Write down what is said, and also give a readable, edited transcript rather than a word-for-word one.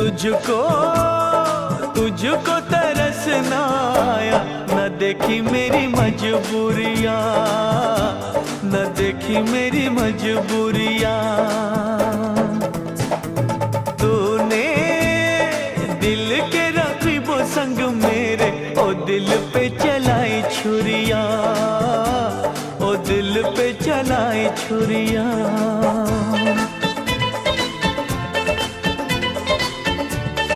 तुझको तुझको तरस ना आया, न देखी मेरी मजबूरियाँ, न देखी मेरी मजबूरियाँ। तूने दिल के रकीबों संग मेरे ओ दिल पे चलाई छुरियाँ, ओ दिल पे चलाई छुरियाँ।